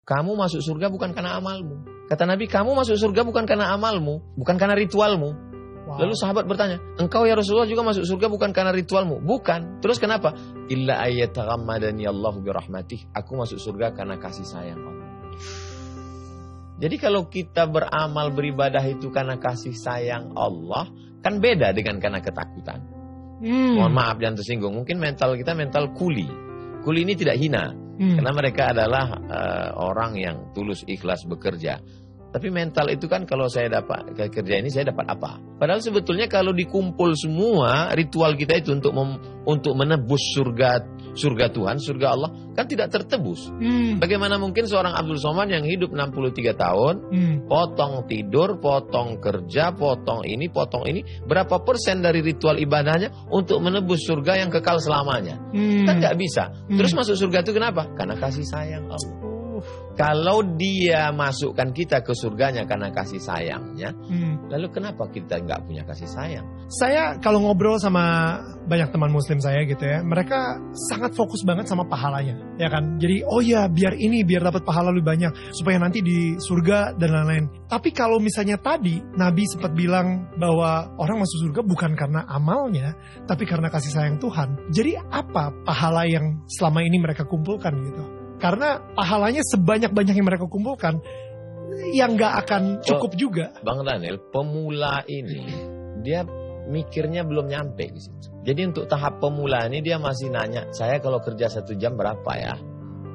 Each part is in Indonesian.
Kamu masuk surga bukan karena amalmu. Kata Nabi, kamu masuk surga bukan karena amalmu, bukan karena ritualmu. Wow. Lalu sahabat bertanya, engkau ya Rasulullah juga masuk surga bukan karena ritualmu? Bukan. Terus kenapa? Illa ayyataghammadani Allahu birahmatih. Aku masuk surga karena kasih sayang Allah. Jadi kalau kita beramal beribadah itu karena kasih sayang Allah, kan beda dengan karena ketakutan. Mohon maaf jangan tersinggung. Mungkin mental kita mental kuli. Kuli ini tidak hina. Karena mereka adalah orang yang tulus ikhlas bekerja. Tapi mental itu kan kalau saya dapat kerja ini saya dapat apa? Padahal sebetulnya kalau dikumpul semua ritual kita itu untuk menebus surga Tuhan, surga Allah kan tidak tertebus. Bagaimana mungkin seorang Abdul Somad yang hidup 63 tahun, potong tidur, potong kerja, potong ini, berapa persen dari ritual ibadahnya untuk menebus surga yang kekal selamanya? Kan nggak bisa. Terus masuk surga itu kenapa? Karena kasih sayang Allah. Kalau dia masukkan kita ke surganya karena kasih sayangnya, lalu kenapa kita nggak punya kasih sayang? Saya kalau ngobrol sama banyak teman muslim saya gitu ya, mereka sangat fokus banget sama pahalanya, ya kan? Jadi biar dapat pahala lebih banyak, supaya nanti di surga dan lain-lain. Tapi kalau misalnya tadi Nabi sempat bilang bahwa orang masuk surga bukan karena amalnya, tapi karena kasih sayang Tuhan. Jadi apa pahala yang selama ini mereka kumpulkan gitu? Karena pahalanya sebanyak-banyak yang mereka kumpulkan, yang gak akan cukup juga. Bang Daniel, pemula ini, dia mikirnya belum nyampe di situ. Jadi untuk tahap pemula ini dia masih nanya, saya kalau kerja 1 jam berapa ya?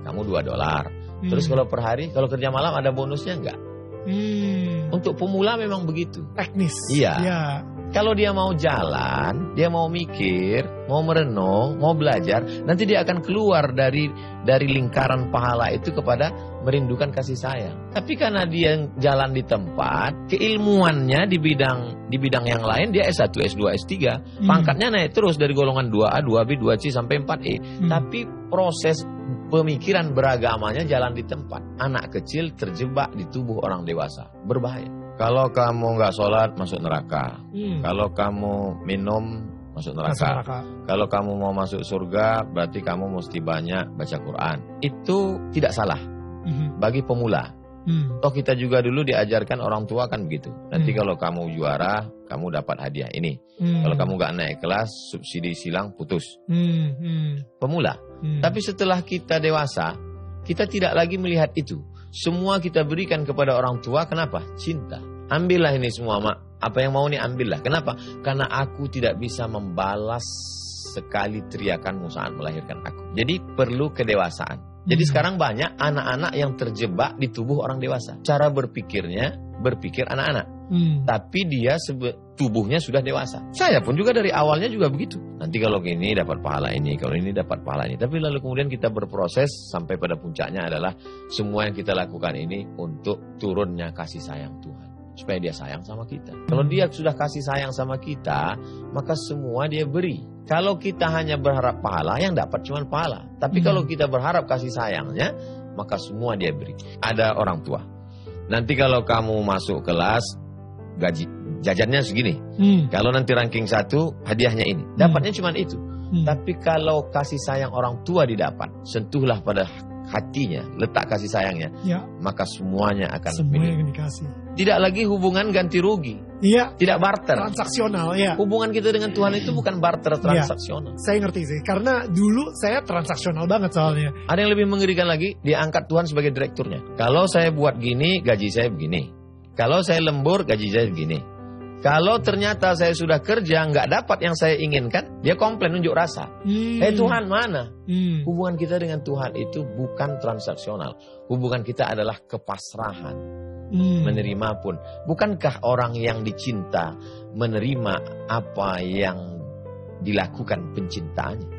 Kamu $2. Terus kalau per hari, kalau kerja malam ada bonusnya enggak? Untuk pemula memang begitu. Teknis. Iya. Ya. Kalau dia mau jalan, dia mau mikir, mau merenung, mau belajar, nanti dia akan keluar dari lingkaran pahala itu kepada merindukan kasih sayang. Tapi karena dia jalan di tempat, keilmuannya di bidang yang lain dia S1, S2, S3, pangkatnya naik terus dari golongan 2A, 2B, 2C sampai 4E. Tapi proses pemikiran beragamanya jalan di tempat. Anak kecil terjebak di tubuh orang dewasa, berbahaya. Kalau kamu nggak sholat masuk neraka. Kalau kamu minum masuk neraka. Kalau kamu mau masuk surga berarti kamu mesti banyak baca Quran. Itu tidak salah bagi pemula. Toh kita juga dulu diajarkan orang tua kan begitu. Nanti kalau kamu juara kamu dapat hadiah ini. Kalau kamu nggak naik kelas subsidi silang putus. Pemula. Tapi setelah kita dewasa kita tidak lagi melihat itu. Semua kita berikan kepada orang tua, kenapa? Cinta. Ambillah ini semua, Mak. Apa yang mau nih ambillah. Kenapa? Karena aku tidak bisa membalas sekali teriakanmu saat melahirkan aku. Jadi perlu kedewasaan. Jadi sekarang banyak anak-anak yang terjebak di tubuh orang dewasa. Cara berpikirnya, berpikir anak-anak. Tapi dia tubuhnya sudah dewasa. Saya pun juga dari awalnya juga begitu. Nanti kalau gini dapat pahala ini, kalau ini dapat pahala ini. Tapi lalu kemudian kita berproses sampai pada puncaknya adalah semua yang kita lakukan ini untuk turunnya kasih sayang Tuhan. Supaya dia sayang sama kita. Kalau dia sudah kasih sayang sama kita, maka semua dia beri. Kalau kita hanya berharap pahala, yang dapat cuma pahala. Tapi kalau kita berharap kasih sayangnya, maka semua dia beri. Ada orang tua. Nanti kalau kamu masuk kelas, gaji jajannya segini. Kalau nanti ranking 1, hadiahnya ini. Dapatnya cuma itu. Tapi kalau kasih sayang orang tua didapat, sentuhlah pada hatinya, letak kasih sayangnya, maka semuanya akan dikasih. Tidak lagi hubungan ganti rugi. Iya. Tidak barter. Transaksional, ya. Hubungan kita dengan Tuhan itu bukan barter, transaksional. Saya ngerti sih, karena dulu saya transaksional banget soalnya. Ada yang lebih mengerikan lagi, dia angkat Tuhan sebagai direkturnya. Kalau saya buat gini, gaji saya begini. Kalau saya lembur, gaji saya begini. Kalau ternyata saya sudah kerja, nggak dapat yang saya inginkan, dia komplain, unjuk rasa. Tuhan mana? Hubungan kita dengan Tuhan itu bukan transaksional. Hubungan kita adalah kepasrahan. Menerima pun. Bukankah orang yang dicinta menerima apa yang dilakukan pencintaannya?